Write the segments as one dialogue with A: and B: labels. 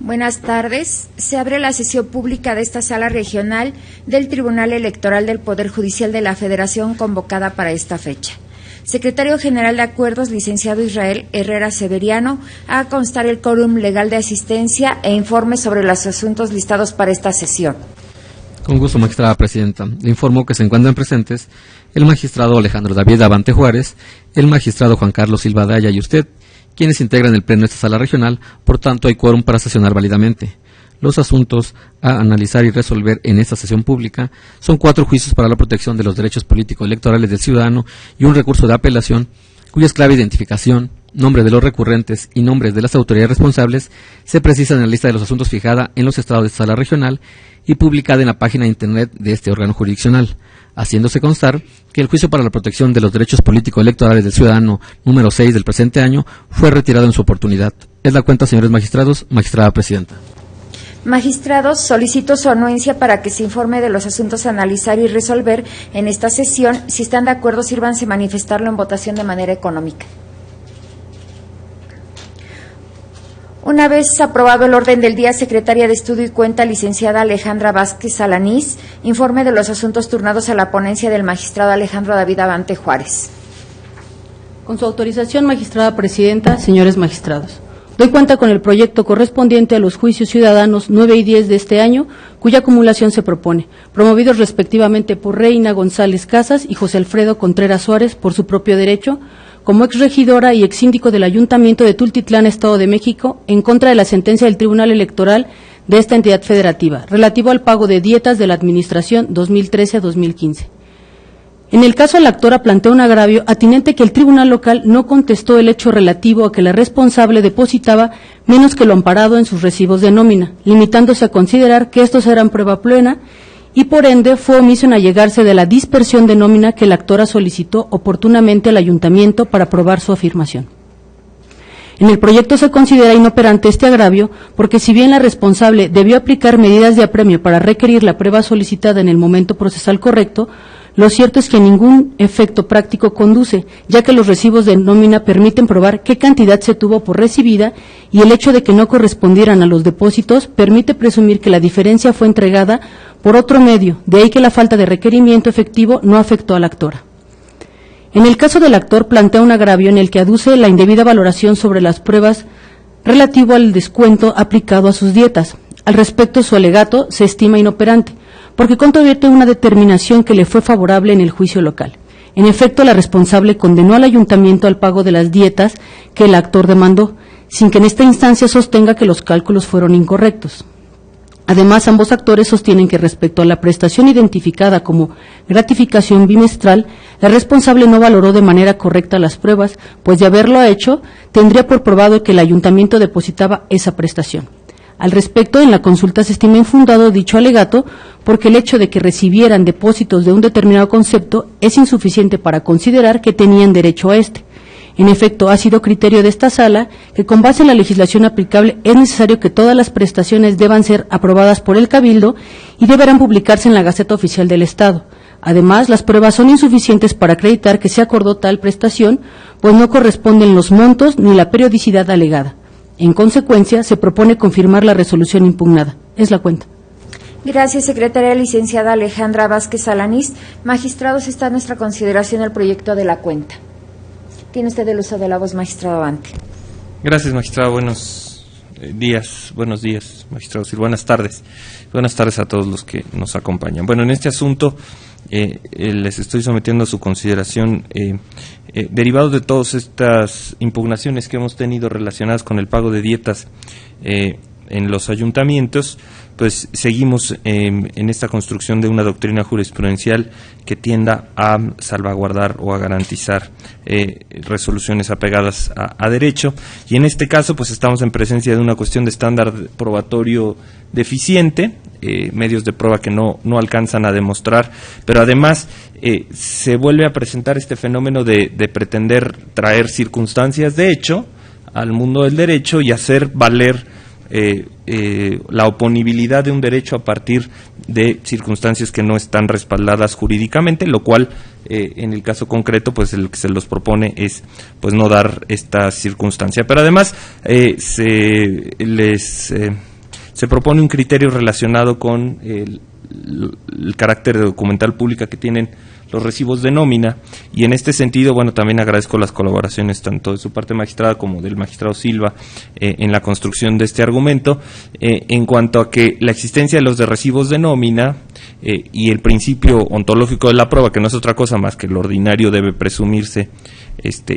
A: Buenas tardes. Se abre la sesión pública de esta sala regional del Tribunal Electoral del Poder Judicial de la Federación convocada para esta fecha. Secretario General de Acuerdos, licenciado Israel Herrera Severiano, a constar el quórum legal de asistencia e informe sobre los asuntos listados para esta sesión.
B: Con gusto, magistrada presidenta. Le informo que se encuentran presentes el magistrado Alejandro David Abante Juárez, el magistrado Juan Carlos Silva Daya y usted, quienes integran el pleno de esta sala regional. Por tanto, hay quórum para sesionar válidamente. Los asuntos a analizar y resolver en esta sesión pública son 4 juicios para la protección de los derechos políticos electorales del ciudadano y un recurso de apelación, cuya clave de identificación, nombre de los recurrentes y nombres de las autoridades responsables se precisan en la lista de los asuntos fijada en los estados de esta sala regional y publicada en la página de internet de este órgano jurisdiccional, haciéndose constar que el juicio para la protección de los derechos políticos electorales del ciudadano número 6 del presente año fue retirado en su oportunidad. Es la cuenta, señores magistrados. Magistrada presidenta.
A: Magistrados, solicito su anuencia para que se informe de los asuntos a analizar y resolver en esta sesión. Si están de acuerdo, sírvanse manifestarlo en votación de manera económica. Una vez aprobado el orden del día, secretaria de Estudio y Cuenta, licenciada Alejandra Vázquez Alanís, informe de los asuntos turnados a la ponencia del magistrado Alejandro David Abante Juárez.
C: Con su autorización, magistrada presidenta, señores magistrados. Doy cuenta con el proyecto correspondiente a los juicios ciudadanos 9 y 10 de este año, cuya acumulación se propone, promovidos respectivamente por Reina González Casas y José Alfredo Contreras Suárez por su propio derecho, como exregidora y exsíndico del Ayuntamiento de Tultitlán, Estado de México, en contra de la sentencia del Tribunal Electoral de esta entidad federativa, relativo al pago de dietas de la Administración 2013 a 2015. En el caso, la actora plantea un agravio atinente que el tribunal local no contestó el hecho relativo a que la responsable depositaba menos que lo amparado en sus recibos de nómina, limitándose a considerar que estos eran prueba plena y por ende fue omiso en allegarse de la dispersión de nómina que la actora solicitó oportunamente al ayuntamiento para probar su afirmación. En el proyecto se considera inoperante este agravio porque si bien la responsable debió aplicar medidas de apremio para requerir la prueba solicitada en el momento procesal correcto, lo cierto es que ningún efecto práctico conduce, ya que los recibos de nómina permiten probar qué cantidad se tuvo por recibida y el hecho de que no correspondieran a los depósitos permite presumir que la diferencia fue entregada por otro medio, de ahí que la falta de requerimiento efectivo no afectó a la actora. En el caso del actor plantea un agravio en el que aduce la indebida valoración sobre las pruebas relativo al descuento aplicado a sus dietas. Al respecto, su alegato se estima inoperante, porque controvierte una determinación que le fue favorable en el juicio local. En efecto, la responsable condenó al ayuntamiento al pago de las dietas que el actor demandó, sin que en esta instancia sostenga que los cálculos fueron incorrectos. Además, ambos actores sostienen que respecto a la prestación identificada como gratificación bimestral, la responsable no valoró de manera correcta las pruebas, pues de haberlo hecho, tendría por probado que el ayuntamiento depositaba esa prestación. Al respecto, en la consulta se estima infundado dicho alegato porque el hecho de que recibieran depósitos de un determinado concepto es insuficiente para considerar que tenían derecho a este. En efecto, ha sido criterio de esta sala que con base en la legislación aplicable es necesario que todas las prestaciones deban ser aprobadas por el Cabildo y deberán publicarse en la Gaceta Oficial del Estado. Además, las pruebas son insuficientes para acreditar que se acordó tal prestación, pues no corresponden los montos ni la periodicidad alegada. En consecuencia, se propone confirmar la resolución impugnada. Es la cuenta.
A: Gracias, secretaria licenciada Alejandra Vázquez Alanís. Magistrados, está a nuestra consideración el proyecto de la cuenta. Tiene usted el uso de la voz, magistrado Abante.
D: Gracias, magistrado. Buenos días, magistrados, y buenas tardes. Buenas tardes a todos los que nos acompañan. Bueno, en este asunto les estoy sometiendo a su consideración derivados de todas estas impugnaciones que hemos tenido relacionadas con el pago de dietas en los ayuntamientos, pues seguimos en esta construcción de una doctrina jurisprudencial que tienda a salvaguardar o a garantizar resoluciones apegadas a derecho, y en este caso pues estamos en presencia de una cuestión de estándar probatorio deficiente, medios de prueba que no alcanzan a demostrar, pero además se vuelve a presentar este fenómeno de pretender traer circunstancias de hecho al mundo del derecho y hacer valer la oponibilidad de un derecho a partir de circunstancias que no están respaldadas jurídicamente, lo cual en el caso concreto pues el que se los propone es pues no dar esta circunstancia, pero además se les se propone un criterio relacionado con el carácter de documental pública que tienen los recibos de nómina, y en este sentido, bueno, también agradezco las colaboraciones tanto de su parte magistrada como del magistrado Silva en la construcción de este argumento, en cuanto a que la existencia de los de recibos de nómina y el principio ontológico de la prueba, que no es otra cosa más que lo ordinario debe presumirse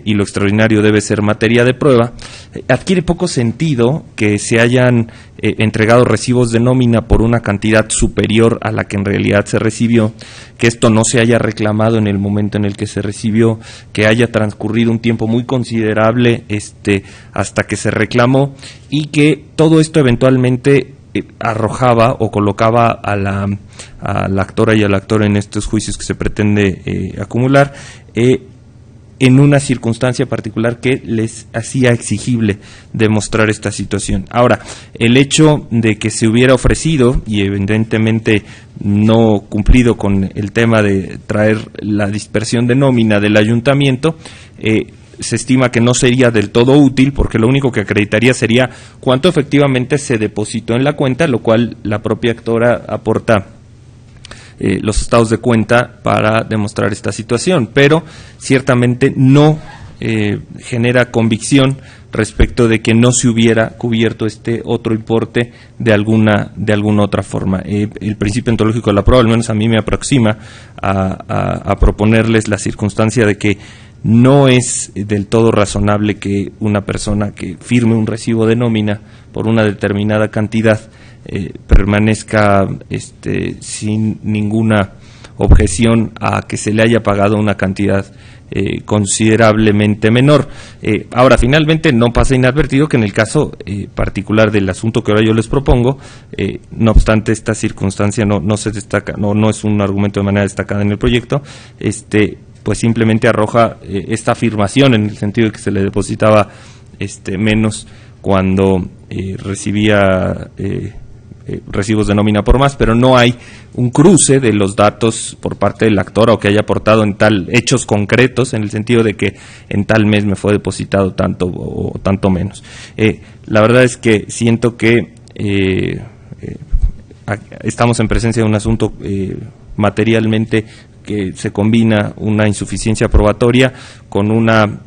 D: y lo extraordinario debe ser materia de prueba, adquiere poco sentido que se hayan entregado recibos de nómina por una cantidad superior a la que en realidad se recibió, que esto no se haya reclamado en el momento en el que se recibió, que haya transcurrido un tiempo muy considerable hasta que se reclamó, y que todo esto eventualmente arrojaba o colocaba a la actora y al actor en estos juicios que se pretende acumular en una circunstancia particular que les hacía exigible demostrar esta situación. Ahora, el hecho de que se hubiera ofrecido y evidentemente no cumplido con el tema de traer la dispersión de nómina del ayuntamiento, se estima que no sería del todo útil, porque lo único que acreditaría sería cuánto efectivamente se depositó en la cuenta, lo cual la propia actora aporta los estados de cuenta para demostrar esta situación, pero ciertamente no genera convicción respecto de que no se hubiera cubierto este otro importe de alguna otra forma. El principio ontológico de la prueba, al menos a mí me aproxima a proponerles la circunstancia de que no es del todo razonable que una persona que firme un recibo de nómina por una determinada cantidad permanezca sin ninguna objeción a que se le haya pagado una cantidad considerablemente menor. Ahora, finalmente, no pasa inadvertido que en el caso particular del asunto que ahora yo les propongo, no obstante esta circunstancia no se destaca, no es un argumento de manera destacada en el proyecto, pues simplemente arroja esta afirmación en el sentido de que se le depositaba menos cuando recibía recibos de nómina por más, pero no hay un cruce de los datos por parte del actor o que haya aportado en tal hechos concretos, en el sentido de que en tal mes me fue depositado tanto o tanto menos. La verdad es que siento que estamos en presencia de un asunto materialmente que se combina una insuficiencia probatoria con una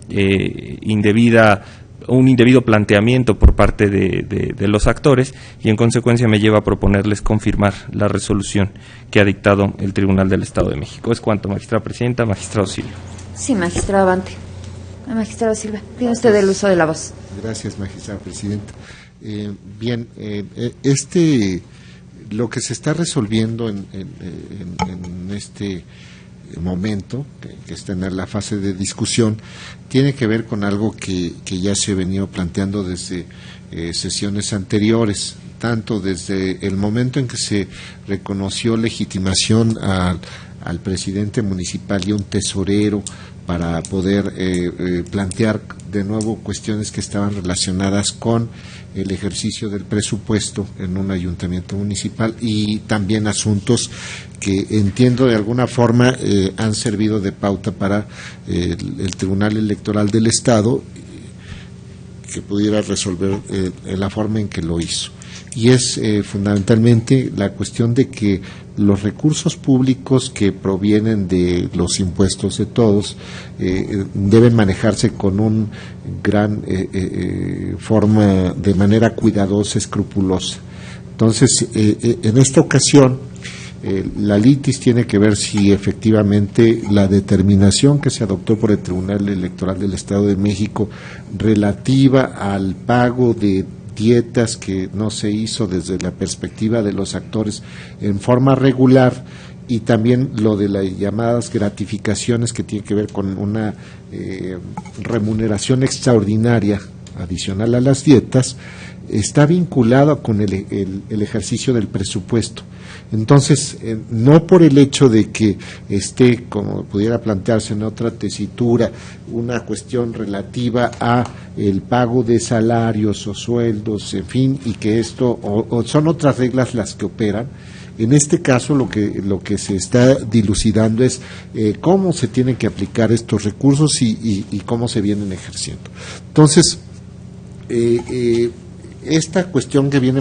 D: un indebido planteamiento por parte de los actores, y en consecuencia me lleva a proponerles confirmar la resolución que ha dictado el Tribunal del Estado de México. Es cuanto, magistrada presidenta. Magistrado Silva.
A: Sí, magistrado Abante. Magistrado Silva, tiene usted el uso de la voz.
E: Gracias, magistrada presidenta. Bien, lo que se está resolviendo en este momento, que está en la fase de discusión, tiene que ver con algo que ya se ha venido planteando desde sesiones anteriores, tanto desde el momento en que se reconoció legitimación al presidente municipal y a un tesorero para poder plantear de nuevo cuestiones que estaban relacionadas con el ejercicio del presupuesto en un ayuntamiento municipal, y también asuntos que entiendo de alguna forma han servido de pauta para el Tribunal Electoral del Estado, que pudiera resolver la forma en que lo hizo. Y es fundamentalmente la cuestión de que los recursos públicos que provienen de los impuestos de todos deben manejarse con un gran forma, de manera cuidadosa, escrupulosa. Entonces, en esta ocasión, la litis tiene que ver si efectivamente la determinación que se adoptó por el Tribunal Electoral del Estado de México relativa al pago de dietas que no se hizo desde la perspectiva de los actores en forma regular, y también lo de las llamadas gratificaciones que tiene que ver con una remuneración extraordinaria adicional a las dietas, está vinculado con el ejercicio del presupuesto. Entonces, no por el hecho de que esté, como pudiera plantearse en otra tesitura, una cuestión relativa a el pago de salarios o sueldos, en fin, y que esto, o son otras reglas las que operan. En este caso, lo que se está dilucidando es cómo se tienen que aplicar estos recursos y cómo se vienen ejerciendo. Entonces, esta cuestión que viene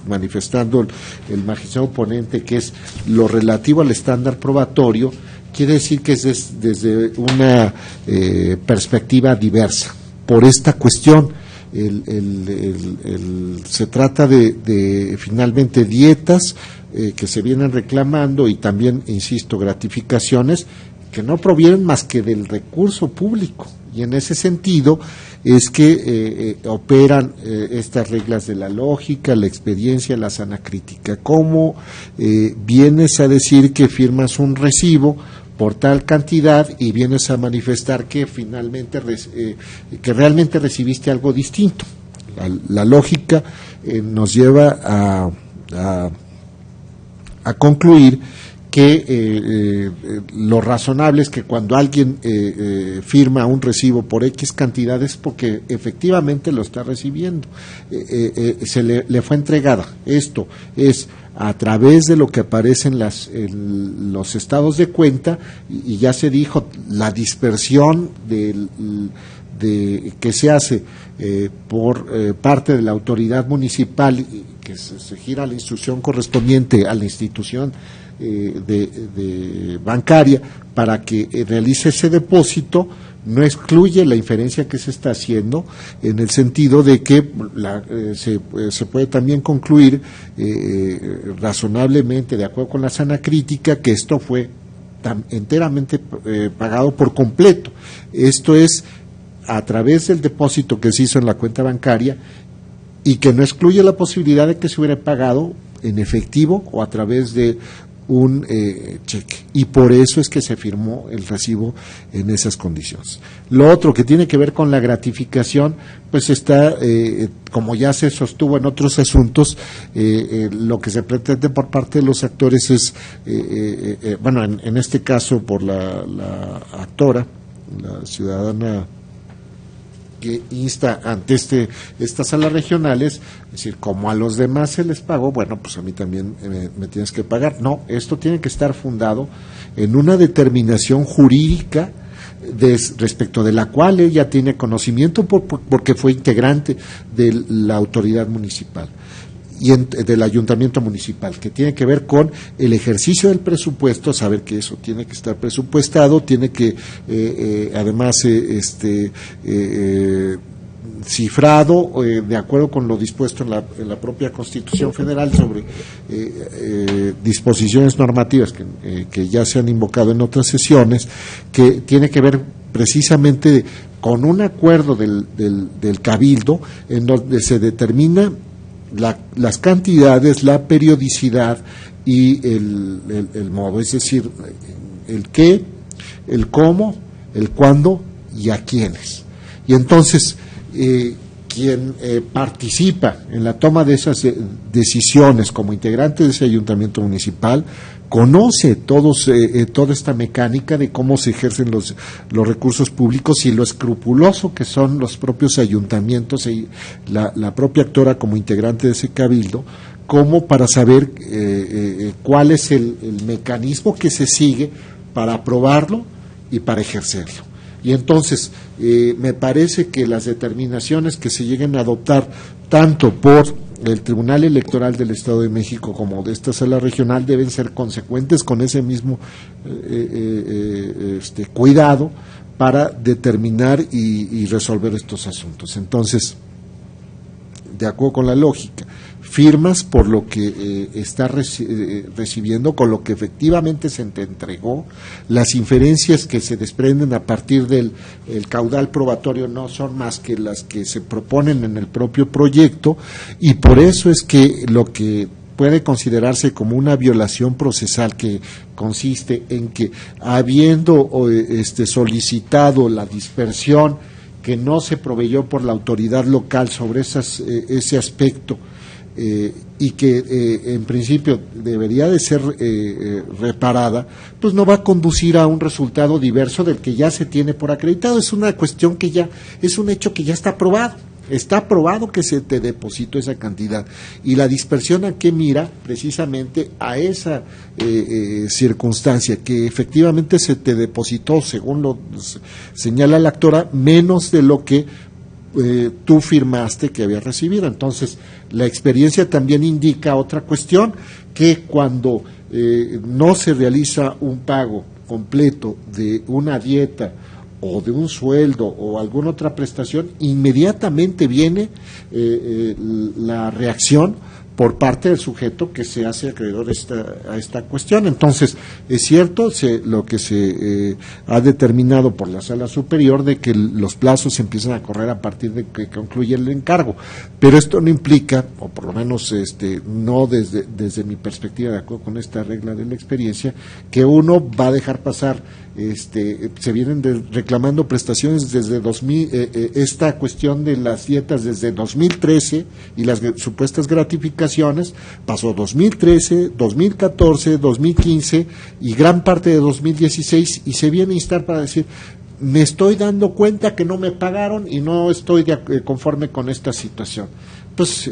E: manifestando el magistrado ponente, que es lo relativo al estándar probatorio, quiere decir que es desde una perspectiva diversa. Por esta cuestión, se trata de finalmente dietas que se vienen reclamando y también, insisto, gratificaciones que no provienen más que del recurso público. Y en ese sentido es que operan estas reglas de la lógica, la experiencia, la sana crítica. ¿Cómo vienes a decir que firmas un recibo por tal cantidad y vienes a manifestar que finalmente que realmente recibiste algo distinto? La lógica nos lleva a concluir que lo razonable es que cuando alguien firma un recibo por X cantidad es porque efectivamente lo está recibiendo, se le fue entregada. Esto es a través de lo que aparece en los estados de cuenta, y ya se dijo, la dispersión que se hace por parte de la autoridad municipal, que se gira la instrucción correspondiente a la institución de bancaria para que realice ese depósito, no excluye la inferencia que se está haciendo, en el sentido de que se puede también concluir razonablemente, de acuerdo con la sana crítica, que esto fue enteramente pagado por completo. Esto es a través del depósito que se hizo en la cuenta bancaria, y que no excluye la posibilidad de que se hubiera pagado en efectivo o a través de un cheque, y por eso es que se firmó el recibo en esas condiciones. Lo otro que tiene que ver con la gratificación, pues está, como ya se sostuvo en otros asuntos, lo que se pretende por parte de los actores es, bueno, en este caso por la actora, la ciudadana que insta ante estas salas regionales, es decir, como a los demás se les pagó, bueno, pues a mí también me tienes que pagar. No, esto tiene que estar fundado en una determinación jurídica respecto de la cual ella tiene conocimiento porque fue integrante de la autoridad municipal y del ayuntamiento municipal, que tiene que ver con el ejercicio del presupuesto, saber que eso tiene que estar presupuestado, tiene que además cifrado de acuerdo con lo dispuesto en la propia Constitución Federal sobre disposiciones normativas que ya se han invocado en otras sesiones, que tiene que ver precisamente con un acuerdo del Cabildo en donde se determina las cantidades, la periodicidad y el modo, es decir, el qué, el cómo, el cuándo y a quiénes. Y entonces, quien participa en la toma de esas decisiones como integrante de ese ayuntamiento municipal conoce toda esta mecánica de cómo se ejercen los recursos públicos y lo escrupuloso que son los propios ayuntamientos y la propia actora como integrante de ese cabildo, como para saber cuál es el mecanismo que se sigue para aprobarlo y para ejercerlo. Y entonces me parece que las determinaciones que se lleguen a adoptar tanto por el Tribunal Electoral del Estado de México como de esta sala regional deben ser consecuentes con ese mismo cuidado para determinar y resolver estos asuntos. Entonces, de acuerdo con la lógica, firmas por lo que está recibiendo, con lo que efectivamente se te entregó. Las inferencias que se desprenden a partir del caudal probatorio no son más que las que se proponen en el propio proyecto, y por eso es que lo que puede considerarse como una violación procesal, que consiste en que, habiendo solicitado la dispersión que no se proveyó por la autoridad local sobre ese aspecto, y que en principio debería de ser reparada, pues no va a conducir a un resultado diverso del que ya se tiene por acreditado. Es una cuestión que ya, es un hecho que ya está probado. Está probado que se te depositó esa cantidad, y la dispersión a qué mira, precisamente a esa circunstancia, que efectivamente se te depositó, según lo señala la actora, menos de lo que tú firmaste que habías recibido. Entonces, la experiencia también indica otra cuestión, que cuando no se realiza un pago completo de una dieta o de un sueldo o alguna otra prestación, inmediatamente viene la reacción por parte del sujeto que se hace acreedor a esta cuestión. Entonces, es cierto lo que se ha determinado por la Sala Superior de que los plazos empiezan a correr a partir de que concluye el encargo, pero esto no implica, o por lo menos no desde mi perspectiva, de acuerdo con esta regla de la experiencia, que uno va a dejar pasar. Se vienen reclamando prestaciones desde 2000, esta cuestión de las dietas desde 2013 y las supuestas gratificaciones pasó 2013, 2014, 2015 y gran parte de 2016, y se viene a instar para decir: me estoy dando cuenta que no me pagaron y no estoy conforme con esta situación. Pues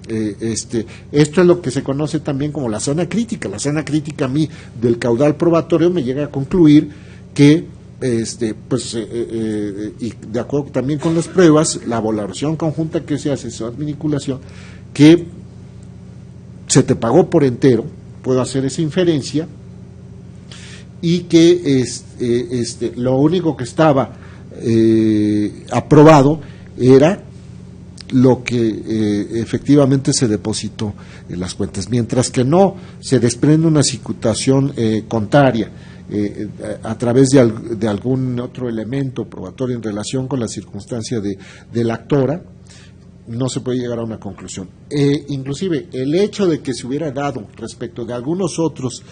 E: esto es lo que se conoce también como la zona crítica. La zona crítica, a mí, del caudal probatorio, me llega a concluir que y de acuerdo también con las pruebas, la valoración conjunta que se hace, su adminiculación, que se te pagó por entero, puedo hacer esa inferencia, y que lo único que estaba aprobado era lo que efectivamente se depositó en las cuentas, mientras que no se desprende una situación contraria a través de algún otro elemento probatorio en relación con la circunstancia de la actora, no se puede llegar a una conclusión. Inclusive el hecho de que se hubiera dado respecto de algunos otros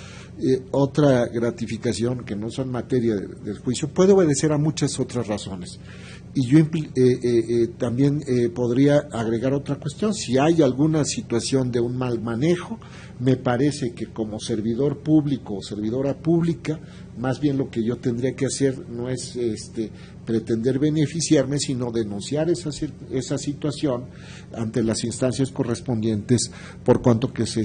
E: otra gratificación que no son materia del juicio puede obedecer a muchas otras razones. Y yo también podría agregar otra cuestión: si hay alguna situación de un mal manejo, me parece que como servidor público o servidora pública, más bien lo que yo tendría que hacer no es pretender beneficiarme, sino denunciar esa situación ante las instancias correspondientes, por cuanto que se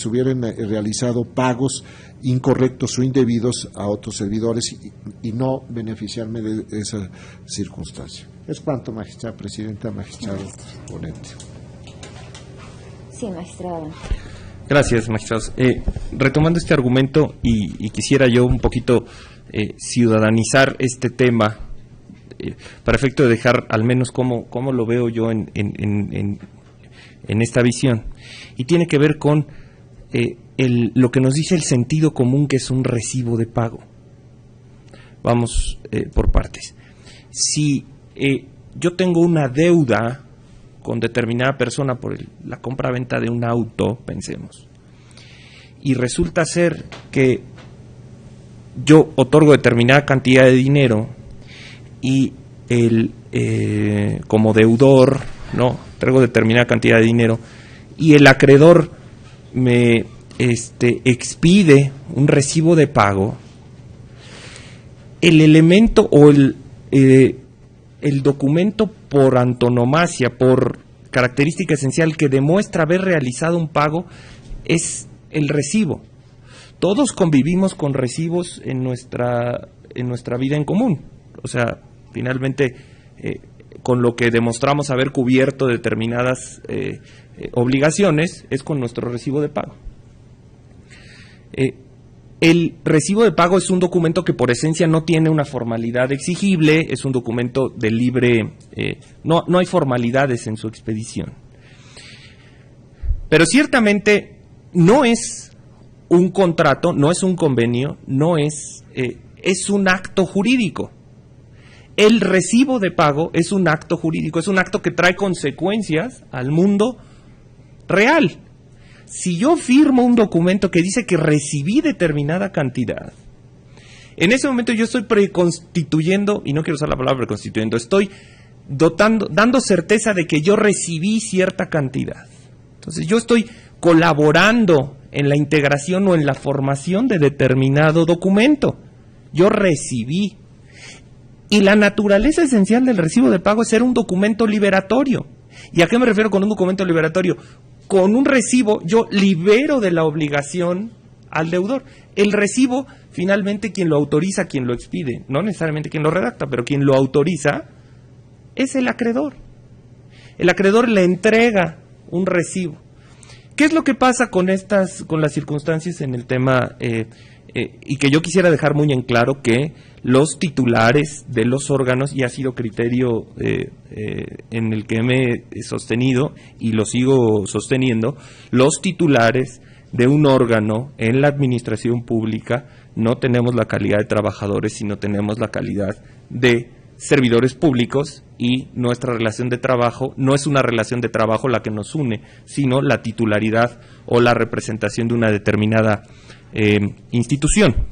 E: hubieran realizado pagos incorrectos o indebidos a otros servidores y no beneficiarme de esa circunstancia. Es cuanto, magistrada presidenta, magistrado ponente.
A: Sí, magistrado.
D: Gracias, magistrados. Retomando este argumento, y quisiera yo un poquito ciudadanizar este tema, para efecto de dejar al menos cómo lo veo yo en esta visión, y tiene que ver con lo que nos dice el sentido común, que es un recibo de pago. Vamos por partes. Si yo tengo una deuda con determinada persona por la compra-venta de un auto, pensemos, y resulta ser que yo otorgo determinada cantidad de dinero y como deudor, no, traigo determinada cantidad de dinero y el acreedor me expide un recibo de pago, el elemento o el documento por antonomasia, por característica esencial que demuestra haber realizado un pago, es el recibo. Todos convivimos con recibos en nuestra vida en común. O sea, finalmente, con lo que demostramos haber cubierto determinadas obligaciones, es con nuestro recibo de pago. El recibo de pago es un documento que por esencia no tiene una formalidad exigible, es un documento de libre, no hay formalidades en su expedición. Pero ciertamente no es un contrato, no es un convenio, es un acto jurídico. El recibo de pago es un acto jurídico, es un acto que trae consecuencias al mundo real. Si yo firmo un documento que dice que recibí determinada cantidad, en ese momento yo estoy preconstituyendo, y no quiero usar la palabra preconstituyendo, estoy dando certeza de que yo recibí cierta cantidad. Entonces yo estoy colaborando en la integración o en la formación de determinado documento. Yo recibí. Y la naturaleza esencial del recibo de pago es ser un documento liberatorio. ¿Y a qué me refiero con un documento liberatorio? Con un recibo yo libero de la obligación al deudor. El recibo, finalmente, quien lo autoriza, quien lo expide, no necesariamente quien lo redacta, pero quien lo autoriza, es el acreedor. El acreedor le entrega un recibo. ¿Qué es lo que pasa con las circunstancias en el tema? Y que yo quisiera dejar muy en claro que los titulares de los órganos, y ha sido criterio en el que me he sostenido y lo sigo sosteniendo, los titulares de un órgano en la administración pública no tenemos la calidad de trabajadores, sino tenemos la calidad de servidores públicos, y nuestra relación de trabajo no es una relación de trabajo la que nos une, sino la titularidad o la representación de una determinada institución.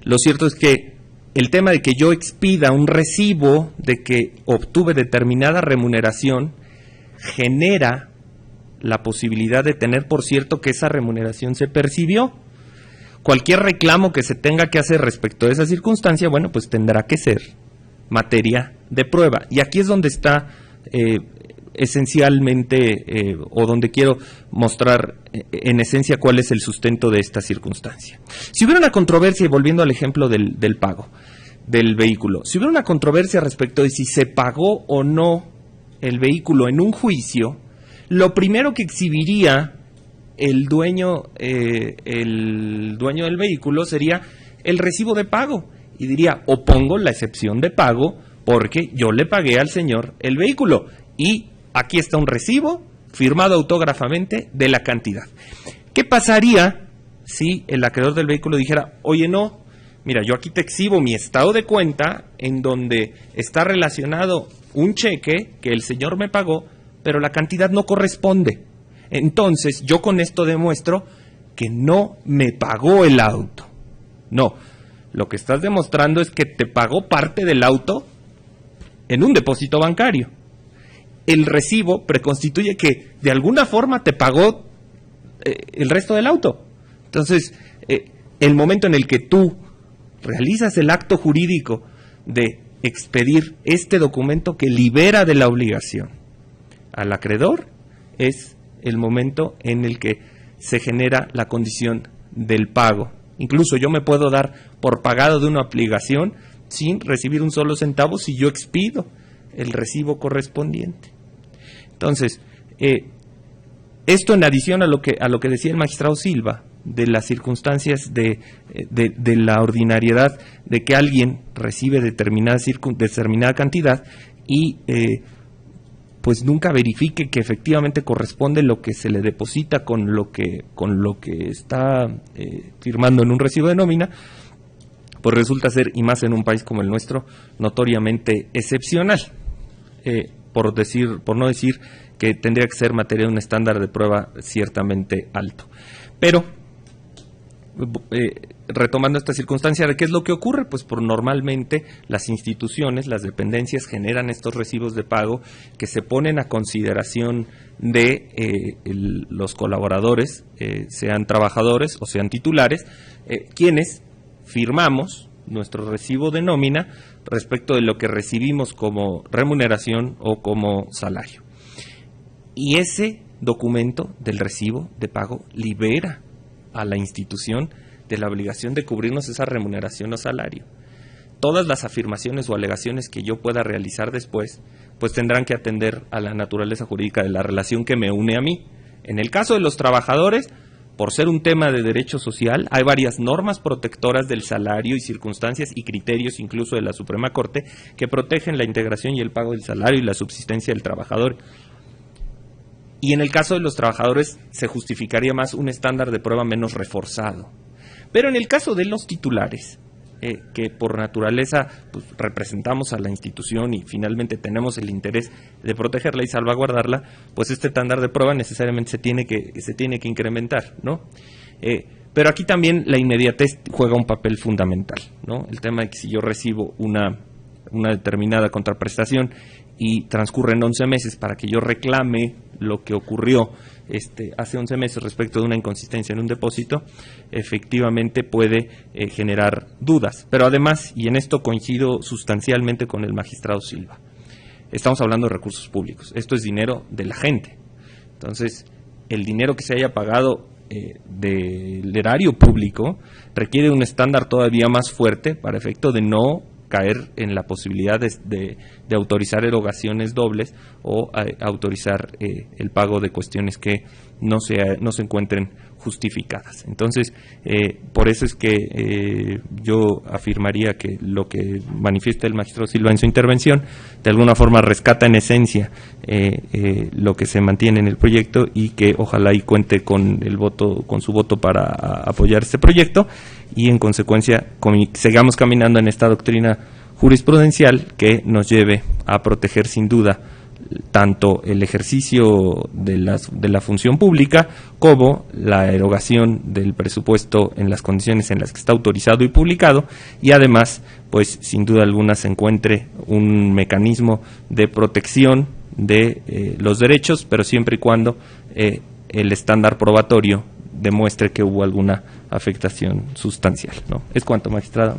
D: Lo cierto es que el tema de que yo expida un recibo de que obtuve determinada remuneración genera la posibilidad de tener por cierto que esa remuneración se percibió. Cualquier reclamo que se tenga que hacer respecto de esa circunstancia, bueno, pues tendrá que ser materia de prueba. Y aquí es donde está esencialmente, o donde quiero mostrar en esencia cuál es el sustento de esta circunstancia. Si hubiera una controversia, y volviendo al ejemplo del pago del vehículo, si hubiera una controversia respecto de si se pagó o no el vehículo en un juicio, lo primero que exhibiría el dueño del vehículo sería el recibo de pago, y diría: opongo la excepción de pago porque yo le pagué al señor el vehículo, y aquí está un recibo firmado autógrafamente de la cantidad. ¿Qué pasaría si el acreedor del vehículo dijera: oye, no, mira, yo aquí te exhibo mi estado de cuenta en donde está relacionado un cheque que el señor me pagó, pero la cantidad no corresponde? Entonces, yo con esto demuestro que no me pagó el auto. No, lo que estás demostrando es que te pagó parte del auto en un depósito bancario. El recibo preconstituye que de alguna forma te pagó el resto del auto. Entonces, el momento en el que tú realizas el acto jurídico de expedir este documento que libera de la obligación al acreedor, es el momento en el que se genera la condición del pago. Incluso yo me puedo dar por pagado de una obligación sin recibir un solo centavo si yo expido el recibo correspondiente. Entonces, esto en adición a lo que decía el magistrado Silva, de las circunstancias de la ordinariedad de que alguien recibe determinada cantidad y pues nunca verifique que efectivamente corresponde lo que se le deposita con lo que está firmando en un recibo de nómina, pues resulta ser, y más en un país como el nuestro, notoriamente excepcional, por no decir que tendría que ser materia de un estándar de prueba ciertamente alto. Pero retomando esta circunstancia, ¿de qué es lo que ocurre? Pues por normalmente las instituciones, las dependencias generan estos recibos de pago que se ponen a consideración de los colaboradores, sean trabajadores o sean titulares, quienes firmamos nuestro recibo de nómina respecto de lo que recibimos como remuneración o como salario. Y ese documento del recibo de pago libera a la institución de la obligación de cubrirnos esa remuneración o salario. Todas las afirmaciones o alegaciones que yo pueda realizar después, pues tendrán que atender a la naturaleza jurídica de la relación que me une a mí. En el caso de los trabajadores, por ser un tema de derecho social, hay varias normas protectoras del salario y circunstancias y criterios incluso de la Suprema Corte que protegen la integración y el pago del salario y la subsistencia del trabajador. Y en el caso de los trabajadores se justificaría más un estándar de prueba menos reforzado. Pero en el caso de los titulares, que por naturaleza pues, representamos a la institución y finalmente tenemos el interés de protegerla y salvaguardarla, pues este estándar de prueba necesariamente se tiene que incrementar, ¿no? Pero aquí también la inmediatez juega un papel fundamental, ¿no? El tema de que si yo recibo una determinada contraprestación y transcurren 11 meses para que yo reclame lo que ocurrió hace 11 meses respecto de una inconsistencia en un depósito, efectivamente puede generar dudas. Pero además, y en esto coincido sustancialmente con el magistrado Silva, estamos hablando de recursos públicos. Esto es dinero de la gente. Entonces, el dinero que se haya pagado del erario público requiere un estándar todavía más fuerte para efecto de no caer en la posibilidad de autorizar erogaciones dobles o autorizar el pago de cuestiones que no se encuentren justificadas. Entonces, por eso es que yo afirmaría que lo que manifiesta el magistrado Silva en su intervención, de alguna forma rescata en esencia lo que se mantiene en el proyecto, y que ojalá y cuente con su voto para apoyar este proyecto, y en consecuencia sigamos caminando en esta doctrina jurisprudencial que nos lleve a proteger sin duda tanto el ejercicio de la función pública como la erogación del presupuesto en las condiciones en las que está autorizado y publicado, y además, pues sin duda alguna se encuentre un mecanismo de protección de los derechos, pero siempre y cuando el estándar probatorio demuestre que hubo alguna afectación sustancial, ¿no? Es cuanto, magistrada.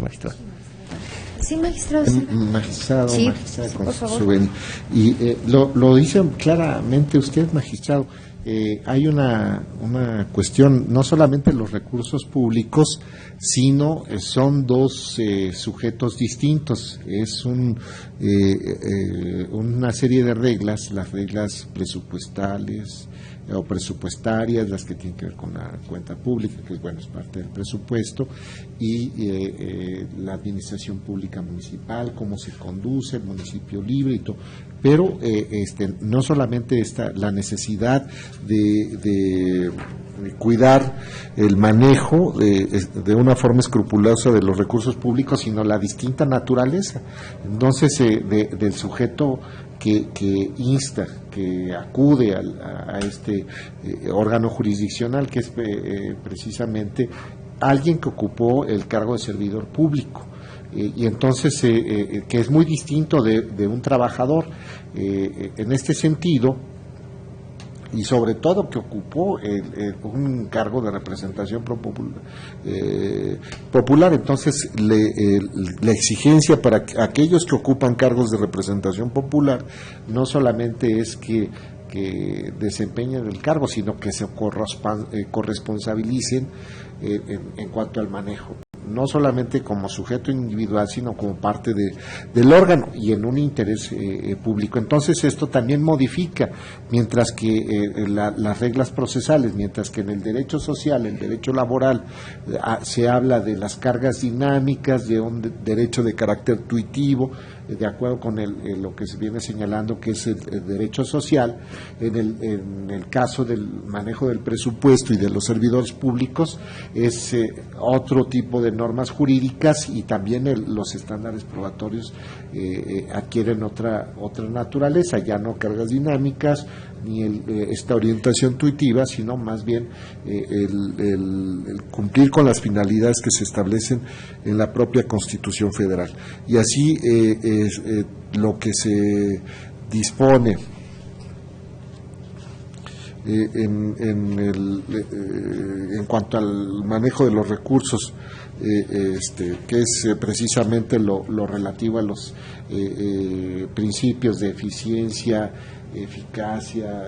A: Sí, magistrado.
E: Magistrado,
A: sí,
E: magistrada,
A: sí,
E: con
A: por favor.
E: su venia. Y lo dice claramente usted, magistrado. Hay una cuestión, no solamente los recursos públicos, sino son dos sujetos distintos. Es una serie de reglas, las reglas presupuestales o presupuestarias, las que tienen que ver con la cuenta pública, que bueno, es parte del presupuesto, y la administración pública municipal, cómo se conduce el municipio libre y todo. Pero no solamente está la necesidad de cuidar el manejo de una forma escrupulosa de los recursos públicos, sino la distinta naturaleza. Entonces, del sujeto que insta, que acude a este órgano jurisdiccional, que es precisamente alguien que ocupó el cargo de servidor público. Y entonces, que es muy distinto de un trabajador. En este sentido, y sobre todo que ocupó un cargo de representación popular, entonces la exigencia para aquellos que ocupan cargos de representación popular no solamente es que desempeñen el cargo, sino que se corresponsabilicen en cuanto al manejo, no solamente como sujeto individual, sino como parte del órgano y en un interés público. Entonces esto también modifica, mientras que las reglas procesales, mientras que en el derecho social, el derecho laboral, se habla de las cargas dinámicas, de un derecho de carácter tuitivo, de acuerdo con lo que se viene señalando que es el derecho social. En el caso del manejo del presupuesto y de los servidores públicos es otro tipo de normas jurídicas, y también los estándares probatorios adquieren otra naturaleza, ya no cargas dinámicas ni esta orientación tuitiva, sino más bien el cumplir con las finalidades que se establecen en la propia Constitución Federal. Y así lo que se dispone en cuanto al manejo de los recursos, que es precisamente lo relativo a los principios de eficiencia, eficacia,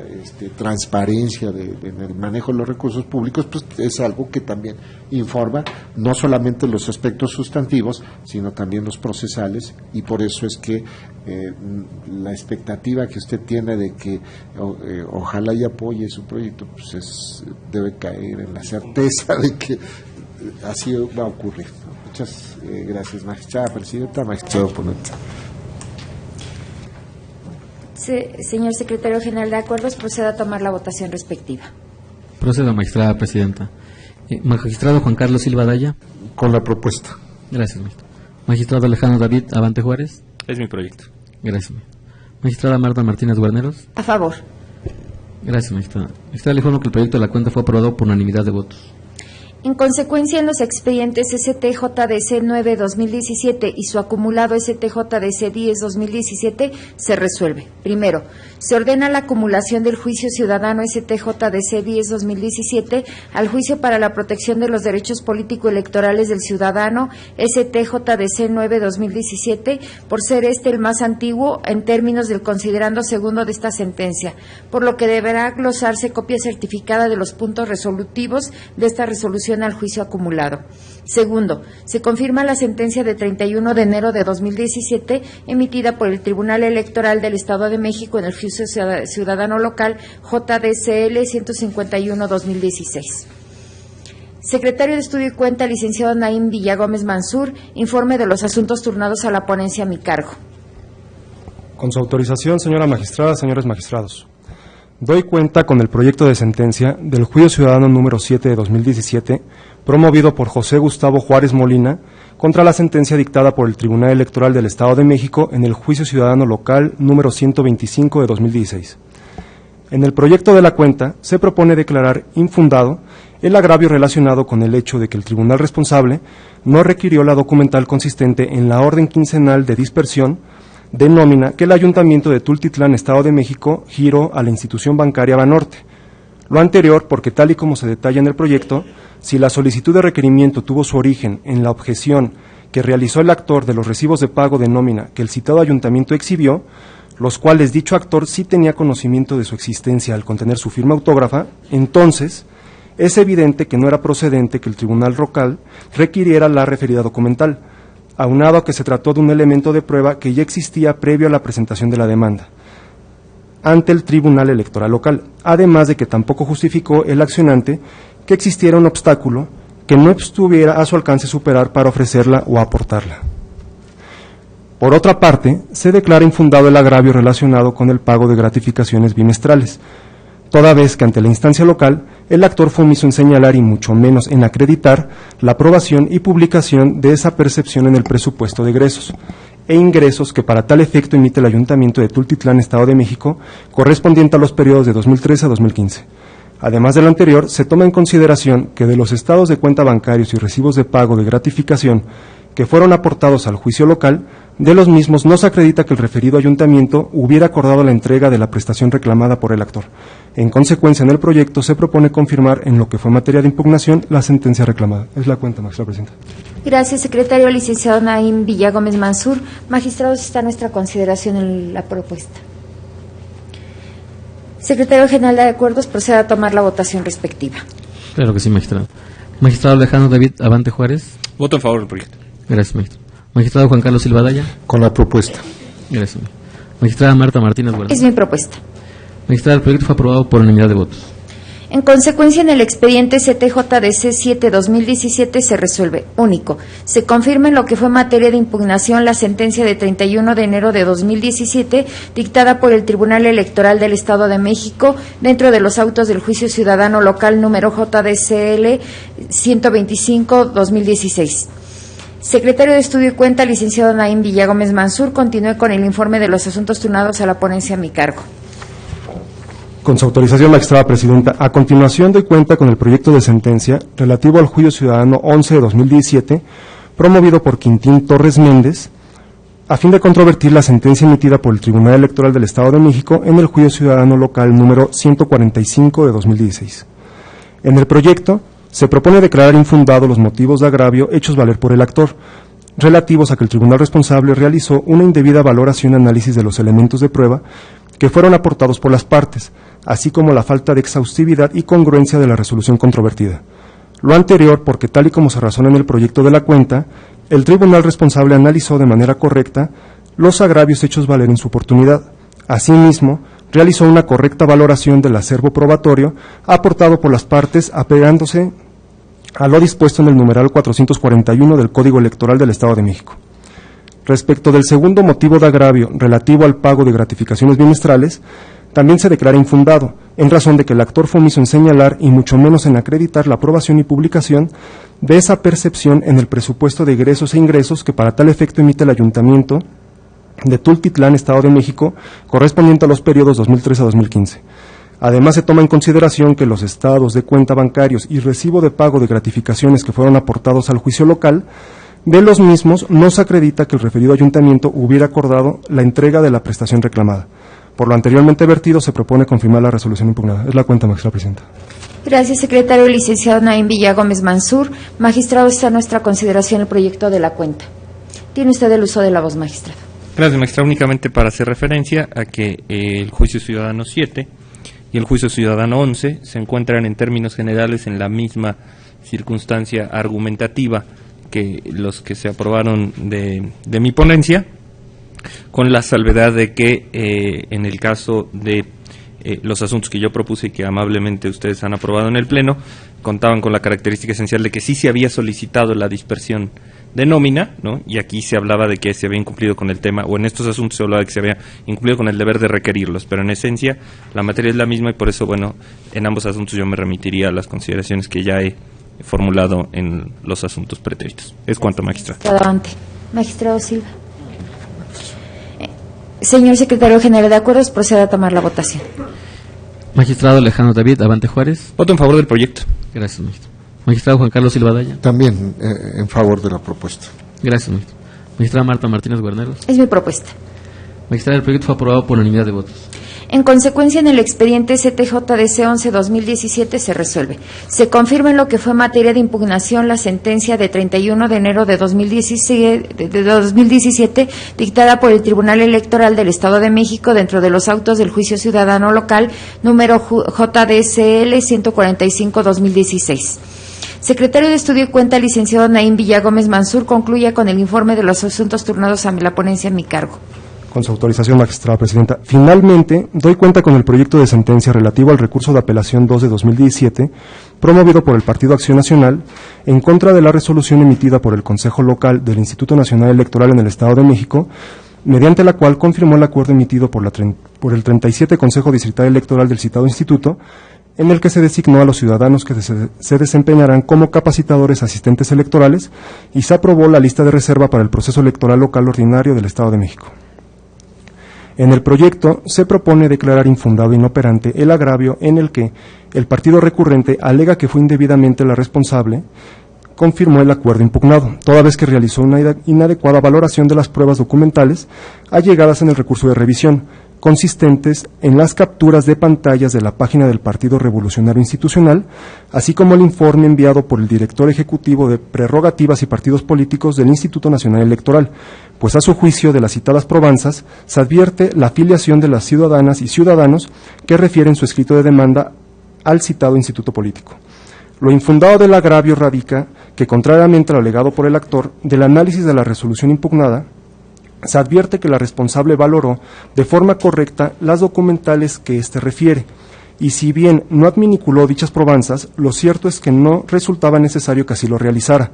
E: transparencia en el manejo de los recursos públicos, pues es algo que también informa no solamente los aspectos sustantivos, sino también los procesales, y por eso es que la expectativa que usted tiene de que ojalá y apoye su proyecto, pues debe caer en la certeza de que así va a ocurrir. Muchas gracias, magistrada presidenta, magistrado ponente.
A: Señor secretario general de acuerdos, proceda a tomar la votación respectiva.
B: Proceda, magistrada presidenta. Magistrado Juan Carlos Silva Daya.
E: Con la propuesta.
B: Gracias, magistrado. Magistrado Alejandro David Abante Juárez.
D: Es mi proyecto.
B: Gracias, magistrado. Magistrada Marta Martínez Guarneros.
A: A favor.
B: Gracias, magistrada. Magistrada, le informo que el proyecto de la cuenta fue aprobado por unanimidad de votos.
A: En consecuencia, en los expedientes STJDC 9-2017 y su acumulado STJDC 10-2017 se resuelve. Primero, se ordena la acumulación del juicio ciudadano STJDC 10-2017 al juicio para la protección de los derechos político-electorales del ciudadano STJDC 9-2017 por ser el más antiguo en términos del considerando segundo de esta sentencia, por lo que deberá glosarse copia certificada de los puntos resolutivos de esta resolución restitución al juicio acumulado. Segundo, se confirma la sentencia de 31 de enero de 2017 emitida por el Tribunal Electoral del Estado de México en el juicio ciudadano local JDCL 151-2016. Secretario de Estudio y Cuenta, licenciado Naim Villagómez Mansur, informe de los asuntos turnados a la ponencia a mi cargo.
F: Con su autorización, señora magistrada, señores magistrados, doy cuenta con el proyecto de sentencia del Juicio Ciudadano número 7 de 2017, promovido por José Gustavo Juárez Molina, contra la sentencia dictada por el Tribunal Electoral del Estado de México en el Juicio Ciudadano Local número 125 de 2016. En el proyecto de la cuenta se propone declarar infundado el agravio relacionado con el hecho de que el tribunal responsable no requirió la documental consistente en la orden quincenal de dispersión de nómina que el Ayuntamiento de Tultitlán, Estado de México, giró a la institución bancaria Banorte. Lo anterior porque, tal y como se detalla en el proyecto, si la solicitud de requerimiento tuvo su origen en la objeción que realizó el actor de los recibos de pago de nómina que el citado ayuntamiento exhibió, los cuales dicho actor sí tenía conocimiento de su existencia al contener su firma autógrafa, entonces es evidente que no era procedente que el tribunal local requiriera la referida documental, aunado a que se trató de un elemento de prueba que ya existía previo a la presentación de la demanda ante el Tribunal Electoral local, además de que tampoco justificó el accionante que existiera un obstáculo que no estuviera a su alcance superar para ofrecerla o aportarla. Por otra parte, se declara infundado el agravio relacionado con el pago de gratificaciones bimestrales, toda vez que ante la instancia local el actor fue omiso en señalar y mucho menos en acreditar la aprobación y publicación de esa percepción en el presupuesto de egresos e ingresos que para tal efecto emite el Ayuntamiento de Tultitlán, Estado de México, correspondiente a los periodos de 2013 a 2015. Además de lo anterior, se toma en consideración que de los estados de cuenta bancarios y recibos de pago de gratificación que fueron aportados al juicio local, de los mismos no se acredita que el referido ayuntamiento hubiera acordado la entrega de la prestación reclamada por el actor. En consecuencia, en el proyecto se propone confirmar en lo que fue materia de impugnación la sentencia reclamada. Es la cuenta, magistrada presidenta.
A: Gracias, secretario. Licenciado Naim Villagómez Mansur. Magistrados, está a nuestra consideración en la propuesta. Secretario General de Acuerdos, proceda a tomar la votación respectiva.
B: Claro que sí, magistrado. Magistrado Alejandro David Abante Juárez.
D: Voto en favor del proyecto.
B: Gracias, magistrado. Magistrado Juan Carlos Silva Daya.
E: Con la propuesta.
B: Gracias. Magistrada Marta Martínez Guardado.
A: Es mi propuesta.
B: Magistrada, el proyecto fue aprobado por unanimidad de votos.
A: En consecuencia, en el expediente CTJDC 7-2017 se resuelve, único, se confirma en lo que fue materia de impugnación la sentencia de 31 de enero de 2017 dictada por el Tribunal Electoral del Estado de México dentro de los autos del Juicio Ciudadano Local número JDCL 125-2016. Secretario de Estudio y Cuenta, licenciado Naim Villagómez Mansur, continúe con el informe de los asuntos turnados a la ponencia a mi cargo.
F: Con su autorización, magistrada presidenta, a continuación doy cuenta con el proyecto de sentencia relativo al Juicio Ciudadano 11 de 2017, promovido por Quintín Torres Méndez, a fin de controvertir la sentencia emitida por el Tribunal Electoral del Estado de México en el Juicio Ciudadano Local número 145 de 2016. En el proyecto se propone declarar infundados los motivos de agravio hechos valer por el actor, relativos a que el tribunal responsable realizó una indebida valoración y análisis de los elementos de prueba que fueron aportados por las partes, así como la falta de exhaustividad y congruencia de la resolución controvertida. Lo anterior porque, tal y como se razona en el proyecto de la cuenta, el tribunal responsable analizó de manera correcta los agravios hechos valer en su oportunidad. Asimismo, realizó una correcta valoración del acervo probatorio aportado por las partes apegándose a lo dispuesto en el numeral 441 del Código Electoral del Estado de México. Respecto del segundo motivo de agravio relativo al pago de gratificaciones bimestrales, también se declara infundado, en razón de que el actor fue omiso en señalar y mucho menos en acreditar la aprobación y publicación de esa percepción en el presupuesto de egresos e ingresos que para tal efecto emite el Ayuntamiento de Tultitlán, Estado de México, correspondiente a los periodos 2013 a 2015. Además, se toma en consideración que los estados de cuenta bancarios y recibo de pago de gratificaciones que fueron aportados al juicio local, de los mismos no se acredita que el referido ayuntamiento hubiera acordado la entrega de la prestación reclamada. Por lo anteriormente vertido, se propone confirmar la resolución impugnada. Es la cuenta, magistrada presidenta.
A: Gracias, secretario. Licenciado Naim Villagómez Mansur. Magistrado, está a nuestra consideración el proyecto de la cuenta. Tiene usted el uso de la voz, magistrado.
D: Gracias, magistrado. Únicamente para hacer referencia a que el Juicio Ciudadano 7 y el Juicio Ciudadano 11 se encuentran en términos generales en la misma circunstancia argumentativa que los que se aprobaron de mi ponencia, con la salvedad de que en el caso de los asuntos que yo propuse y que amablemente ustedes han aprobado en el Pleno, contaban con la característica esencial de que sí se había solicitado la dispersión de nómina, ¿no? Y aquí se hablaba de que se había incumplido con el tema, o en estos asuntos se hablaba de que se había incumplido con el deber de requerirlos, pero en esencia la materia es la misma y por eso, bueno, en ambos asuntos yo me remitiría a las consideraciones que ya he formulado en los asuntos pretéritos. Es cuanto, magistrado.
A: Adelante. Magistrado Silva. Señor Secretario General de Acuerdos, proceda a tomar la votación.
B: Magistrado Alejandro David Abante Juárez.
D: Voto en favor del proyecto.
B: Gracias, magistrado. Magistrado Juan Carlos Silva Daya.
E: También en favor de la propuesta.
B: Gracias, magistrado. Magistrada Marta Martínez Guarneros.
A: Es mi propuesta.
B: Magistrada, el proyecto fue aprobado por unanimidad de votos.
A: En consecuencia, en el expediente CTJDC 11-2017 se resuelve. Se confirma en lo que fue materia de impugnación la sentencia de 31 de enero de 2017 dictada por el Tribunal Electoral del Estado de México dentro de los autos del Juicio Ciudadano Local número JDCL 145-2016. Secretario de Estudio y Cuenta, licenciado Naim Villagómez Mansur, concluya con el informe de los asuntos turnados a la ponencia en mi cargo.
F: Con su autorización, magistrada presidenta. Finalmente, doy cuenta con el proyecto de sentencia relativo al recurso de apelación 2 de 2017, promovido por el Partido Acción Nacional, en contra de la resolución emitida por el Consejo Local del Instituto Nacional Electoral en el Estado de México, mediante la cual confirmó el acuerdo emitido por el 37 Consejo Distrital Electoral del citado instituto, en el que se designó a los ciudadanos que se desempeñarán como capacitadores asistentes electorales y se aprobó la lista de reserva para el proceso electoral local ordinario del Estado de México. En el proyecto se propone declarar infundado e inoperante el agravio en el que el partido recurrente alega que fue indebidamente la responsable, confirmó el acuerdo impugnado, toda vez que realizó una inadecuada valoración de las pruebas documentales allegadas en el recurso de revisión, consistentes en las capturas de pantallas de la página del Partido Revolucionario Institucional, así como el informe enviado por el director ejecutivo de Prerrogativas y Partidos Políticos del Instituto Nacional Electoral, pues a su juicio de las citadas probanzas se advierte la afiliación de las ciudadanas y ciudadanos que refieren su escrito de demanda al citado instituto político. Lo infundado del agravio radica que, contrariamente a lo alegado por el actor, del análisis de la resolución impugnada, se advierte que la responsable valoró de forma correcta las documentales que éste refiere, y si bien no adminiculó dichas probanzas, lo cierto es que no resultaba necesario que así lo realizara,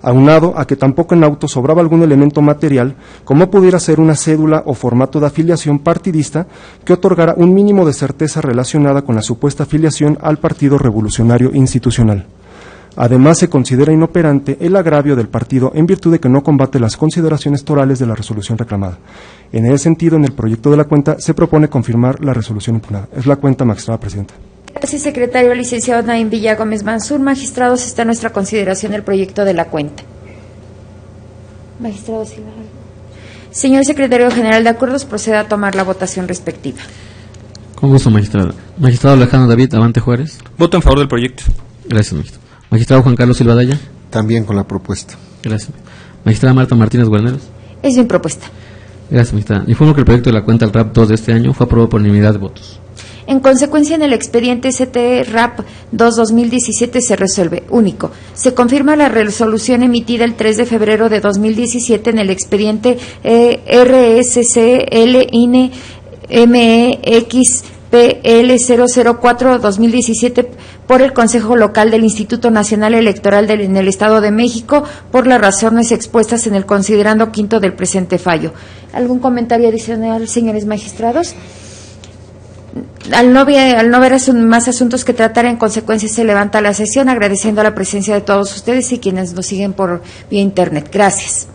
F: aunado a que tampoco en auto sobraba algún elemento material, como pudiera ser una cédula o formato de afiliación partidista que otorgara un mínimo de certeza relacionada con la supuesta afiliación al Partido Revolucionario Institucional. Además, se considera inoperante el agravio del partido en virtud de que no combate las consideraciones torales de la resolución reclamada. En ese sentido, en el proyecto de la cuenta se propone confirmar la resolución impugnada. Es la cuenta, magistrada presidenta.
A: Gracias, secretario. Licenciado Naim Villagómez Mansur. Magistrados, está a nuestra consideración el proyecto de la cuenta. Magistrado Silva. Señor secretario general de Acuerdos, proceda a tomar la votación respectiva.
B: Con gusto, magistrado. Magistrado Alejandro David Abante Juárez.
D: Voto en favor del proyecto.
B: Gracias, magistrado. Magistrado Juan Carlos Silva Daya.
E: También con la propuesta.
B: Gracias. Magistrada Marta Martínez Guarneros.
A: Es mi propuesta.
B: Gracias, magistrada. Informo que el proyecto de la cuenta al RAP 2 de este año fue aprobado por unanimidad de votos.
A: En consecuencia, en el expediente CT-RAP 2-2017 se resuelve. Único. Se confirma la resolución emitida el 3 de febrero de 2017 en el expediente RSCL-INE-MEXPL004-2017 por el Consejo Local del Instituto Nacional Electoral en el Estado de México por las razones expuestas en el considerando quinto del presente fallo. ¿Algún comentario adicional, señores magistrados? Al no haber más asuntos que tratar, en consecuencia se levanta la sesión, agradeciendo la presencia de todos ustedes y quienes nos siguen por vía internet. Gracias.